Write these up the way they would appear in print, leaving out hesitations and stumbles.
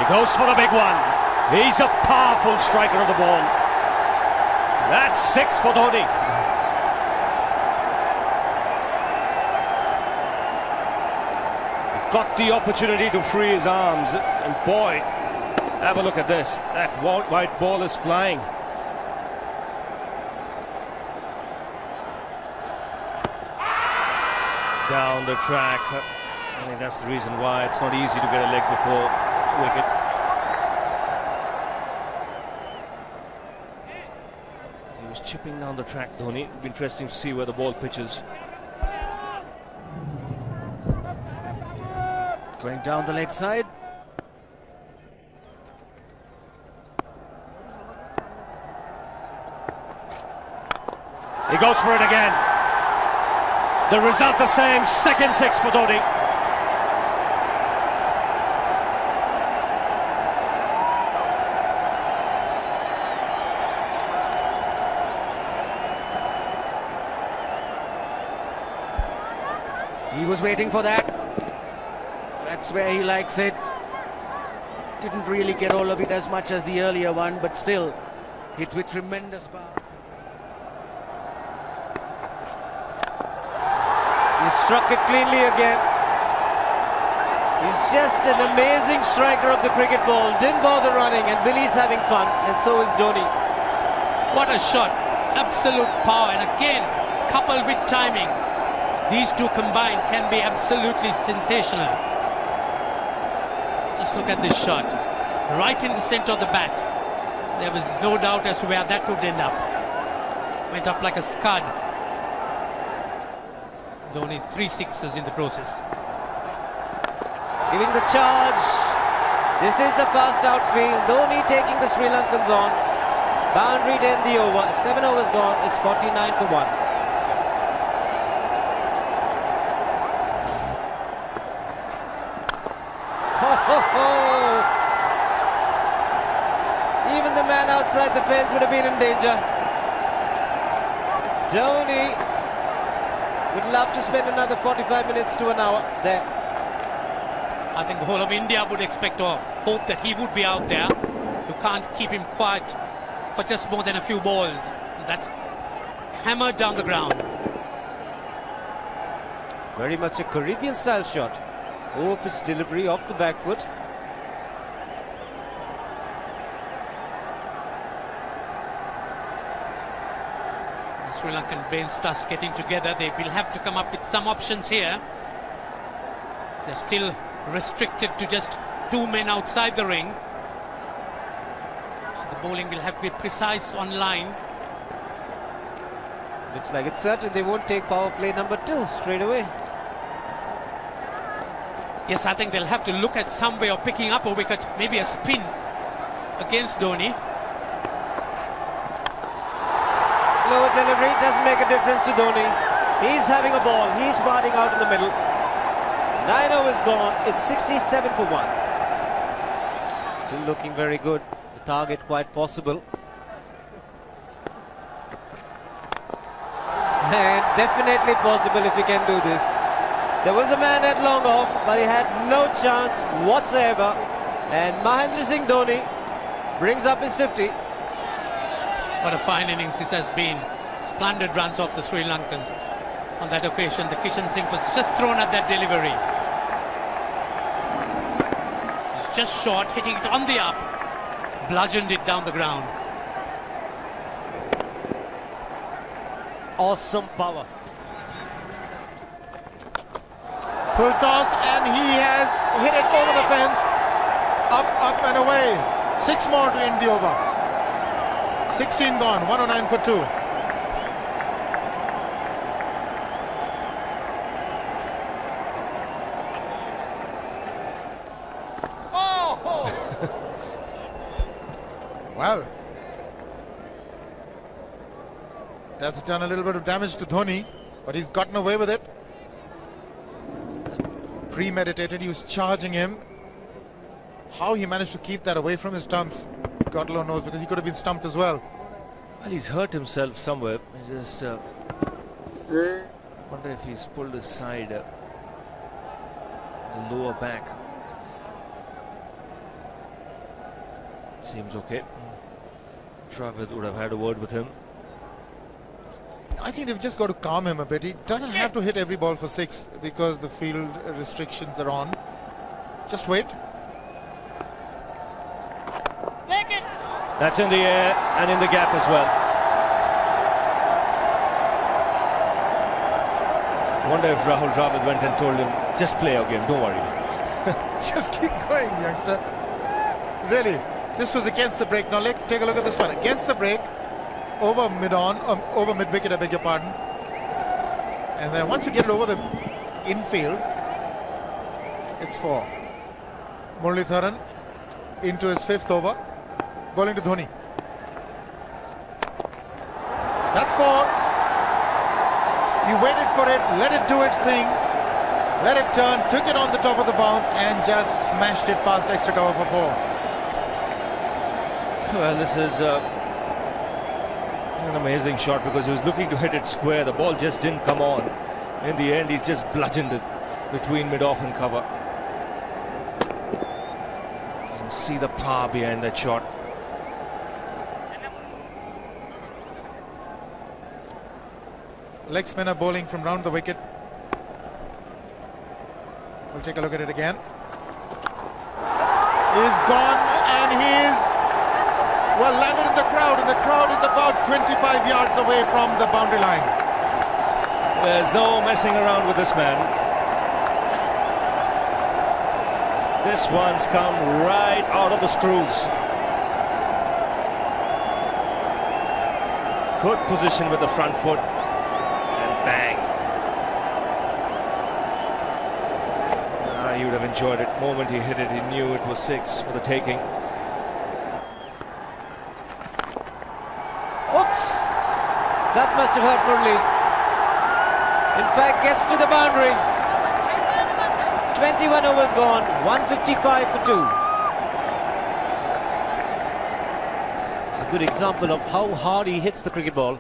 goes for the big one. He's a powerful striker of the ball. That's 6 for Dhoni. He got the opportunity to free his arms, and boy, have a look at this. That white ball is flying. Down the track. I think that's the reason why it's not easy to get a leg before wicket. He was chipping down the track, Dhoni. It'll be interesting to see where the ball pitches. Going down the leg side. He goes for it again. The result the same, second 6 for Dhoni. He was waiting for that. That's where he likes it. Didn't really get all of it as much as the earlier one, but still hit with tremendous power. He struck it cleanly again. He's just an amazing striker of the cricket ball. Didn't bother running, and Billy's having fun, and so is Dhoni. What a shot. Absolute power, and again, coupled with timing. These two combined can be absolutely sensational. Just look at this shot. Right in the center of the bat. There was no doubt as to where that would end up. Went up like a scud. Dhoni 3 sixes in the process. Giving the charge. This is the fast outfield. Dhoni taking the Sri Lankans on. Boundary to end the over. 7 overs gone. It's 49 for 1. Even the man outside the fence would have been in danger. Dhoni would love to spend another 45 minutes to an hour there. I think the whole of India would expect or hope that he would be out there. You can't keep him quiet for just more than a few balls. That's hammered down the ground. Very much a Caribbean style shot. Over pitch delivery off the back foot. The Sri Lankan brain starts getting together. They will have to come up with some options here. They're still restricted to just 2 men outside the ring. So the bowling will have to be precise on line. Looks like it's certain they won't take power play number 2 straight away. Yes, I think they'll have to look at some way of picking up a wicket, maybe a spin against Dhoni. Slower delivery doesn't make a difference to Dhoni. He's having a ball, he's parting out in the middle. 9 overs gone, it's 67 for 1. Still looking very good, the target quite possible. And definitely possible if he can do this. There was a man at long off, but he had no chance whatsoever. And Mahendra Singh Dhoni brings up his 50. What a fine innings this has been. Splendid runs off the Sri Lankans. On that occasion, the Kishan Singh was just thrown at that delivery. It's just short, hitting it on the up. Bludgeoned it down the ground. Awesome power. Full toss, and he has hit it over the fence. Up and away. 6 more to end the over. 16 gone, 109 for 2. Oh! Well, that's done a little bit of damage to Dhoni, but he's gotten away with it. Premeditated, he was charging him. How he managed to keep that away from his stumps, God alone knows, because he could have been stumped as well. Well, he's hurt himself somewhere. I just wonder if he's pulled his side, the lower back. Seems okay. Dravid would have had a word with him. I think they've just got to calm him a bit. He doesn't have to hit every ball for 6 because the field restrictions are on. Just wait. That's in the air and in the gap as well. I wonder if Rahul Dravid went and told him, just play our game, don't worry. Just keep going, youngster. Really, this was against the break. Now take a look at this one. Against the break, over mid-wicket, I beg your pardon. And then once you get it over the infield, it's 4. Muralitharan into his 5th over, bowling to Dhoni. That's 4. He waited for it, let it do its thing, let it turn, took it on the top of the bounce and just smashed it past extra cover for 4. Well, this is an amazing shot because he was looking to hit it square. The ball just didn't come on. In the end, he's just bludgeoned it between mid-off and cover. You can see the power behind that shot. Leg spinner bowling from round the wicket. We'll take a look at it again. He's gone and he's landed in the crowd, and the crowd is about 25 yards away from the boundary line. There's no messing around with this man. This one's come right out of the screws. Good position with the front foot. Bang. He would have enjoyed it. The moment he hit it, he knew it was 6 for the taking. Oops! That must have hurt Murli. In fact, gets to the boundary. 21 overs gone, 155 for 2. It's a good example of how hard he hits the cricket ball.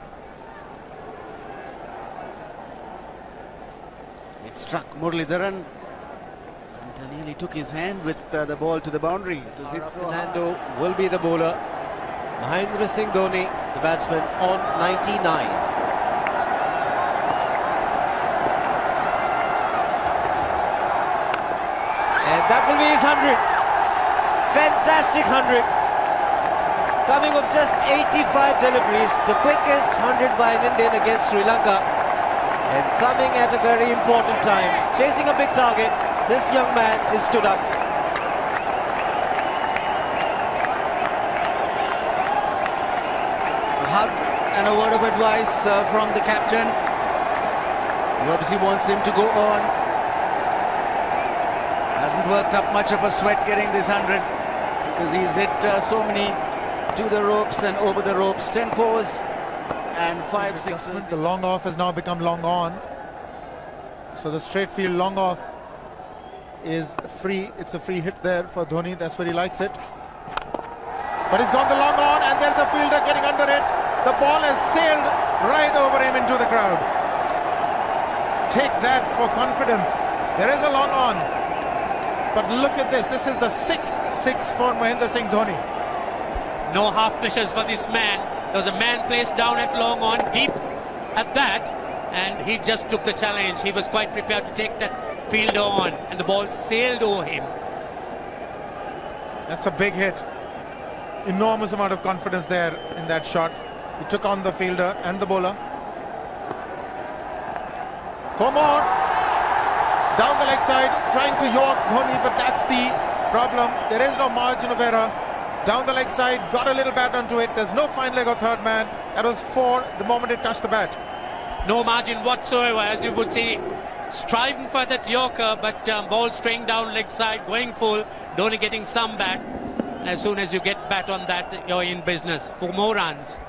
Struck Muralitharan and nearly took his hand with the ball to the boundary. It was hit so hard. Fernando will be the bowler. Mahendra Singh Dhoni, the batsman, on 99. And that will be his 100. Fantastic 100. Coming of just 85 deliveries, the quickest 100 by an Indian against Sri Lanka. And coming at a very important time, chasing a big target, this young man is stood up. A hug and a word of advice from the captain, who obviously wants him to go on. Hasn't worked up much of a sweat getting this 100 because he's hit so many to the ropes and over the ropes. 10 fours and 5 sixes. The long off has now become long on. So the straight field long off is free. It's a free hit there for Dhoni. That's where he likes it. But he's gone the long on and there's a fielder getting under it. The ball has sailed right over him into the crowd. Take that for confidence. There is a long on. But look at this. This is the 6th 6 for Mahendra Singh Dhoni. No half measures for this man. There was a man placed down at long on, deep at that, and he just took the challenge. He was quite prepared to take that fielder on, and the ball sailed over him. That's a big hit. Enormous amount of confidence there in that shot. He took on the fielder and the bowler. 4 more. Down the leg side, trying to york Dhoni, but that's the problem. There is no margin of error. Down the leg side, got a little bat onto it. There's no fine leg or third man. That was 4 the moment it touched the bat. No margin whatsoever, as you would see. Striving for that yorker, but ball straying down leg side, going full. Dhoni getting some bat. And as soon as you get bat on that, you're in business for more runs.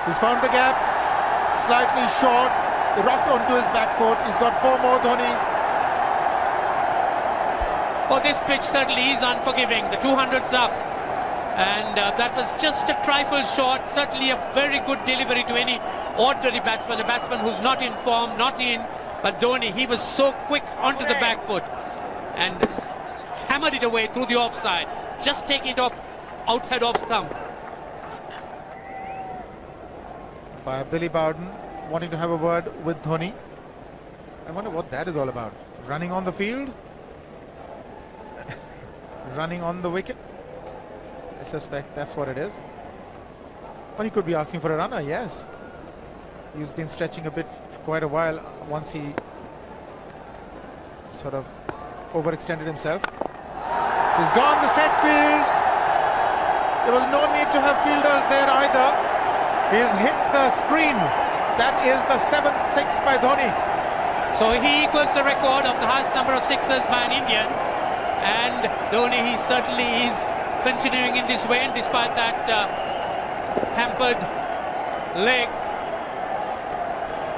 He's found the gap, slightly short, rocked onto his back foot. He's got 4 more, Dhoni. Well, this pitch certainly is unforgiving. The 200's up. And that was just a trifle short. Certainly a very good delivery to any ordinary batsman. A batsman who's not in form, not in But Dhoni, he was so quick onto the back foot and hammered it away through the offside, just taking it off outside off stump. By Billy Bowden wanting to have a word with Dhoni. I wonder what that is all about. Running on the field? Running on the wicket? I suspect that's what it is. Or he could be asking for a runner, yes. He's been stretching a bit for quite a while once he sort of overextended himself. He's gone the straight field. There was no need to have fielders there either. He's hit the screen. That is the 7th six by Dhoni. So he equals the record of the highest number of sixes by an Indian. And Dhoni, he certainly is continuing in this way, and despite that hampered leg.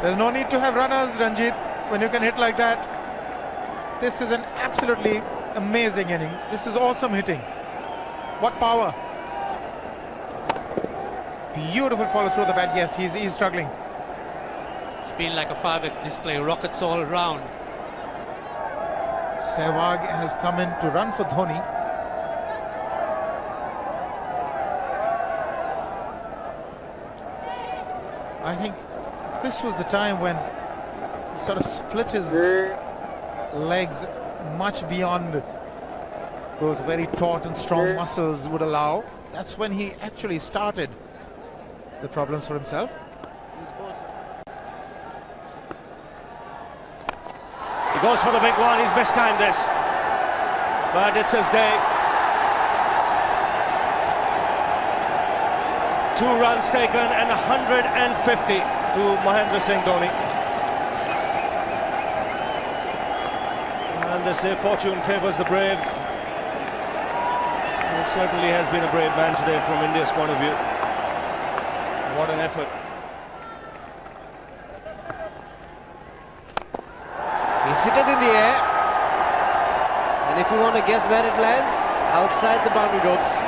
There's no need to have runners, Ranjit, when you can hit like that. This is an absolutely amazing inning. This is awesome hitting. What power. Beautiful follow through the bat. Yes, he's struggling. It's been like a 5x display, rockets all around. Sehwag has come in to run for Dhoni. I think this was the time when he sort of split his legs much beyond those very taut and strong muscles would allow. That's when he actually started the problems for himself. He goes for the big one. He's mistimed this, but it's his day. 2 runs taken and 150 to Mahendra Singh Dhoni. And they say fortune favours the brave. He certainly has been a brave man today from India's point of view. What an effort. He's hit it in the air, and if you want to guess where it lands, outside the boundary ropes.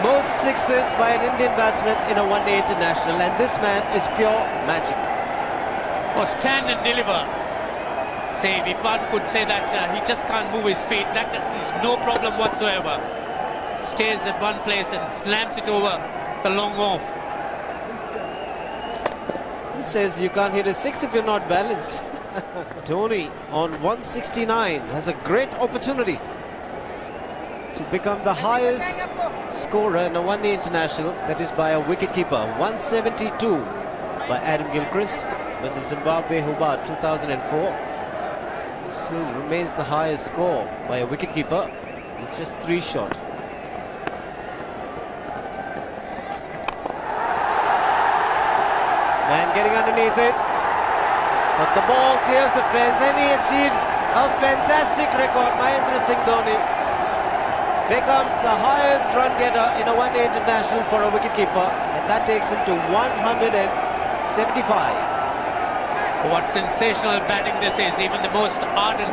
Most sixes by an Indian batsman in a one-day international, and this man is pure magic. Oh, stand and deliver. Save, if one could say that he just can't move his feet, that is no problem whatsoever. Stays at one place and slams it over the long off. Who says you can't hit a six if you're not balanced? Dhoni on 169 has a great opportunity to become the highest scorer in a one-day international, that is by a wicketkeeper. 172 by Adam Gilchrist versus Zimbabwe Hobart 2004. Still remains the highest score by a wicketkeeper. It's just 3 short. Man getting underneath it, but the ball clears the fence and he achieves a fantastic record. Mahendra Singh Dhoni becomes the highest run getter in a one-day international for a wicketkeeper, and that takes him to 175. What sensational batting this is. Even the most ardent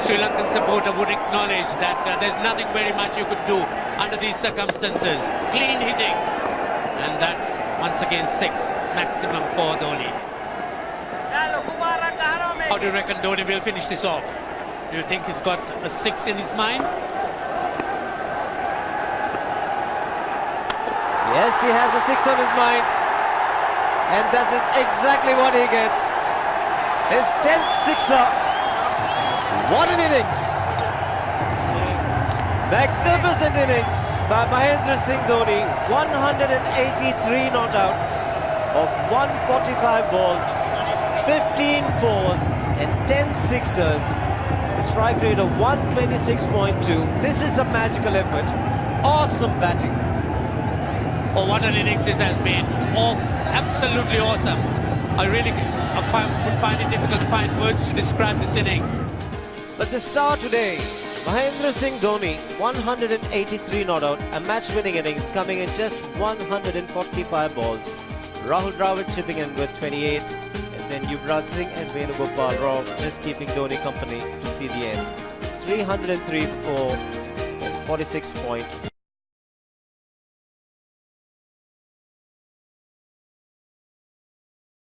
Sri Lankan supporter would acknowledge that there's nothing very much you could do under these circumstances. Clean hitting, and that's once again 6 maximum for Dhoni. How do you reckon Dhoni will finish this off? Do you think he's got a 6 in his mind? Yes, he has a 6 on his mind, and that is exactly what he gets. His 10th sixer. What an innings! Magnificent innings by Mahendra Singh Dhoni. 183 not out of 145 balls, 15 fours and 10 sixers. Strike rate of 126.2. This is a magical effort. Awesome batting. Oh, what an innings this has been. Oh, absolutely awesome. I really would find it difficult to find words to describe this innings. But the star today, Mahendra Singh Dhoni, 183 not out, a match-winning innings coming in just 145 balls. Rahul Dravid chipping in with 28, and then Yuvraj Singh and Venugopal Rao just keeping Dhoni company to see the end. 303 for 46.1.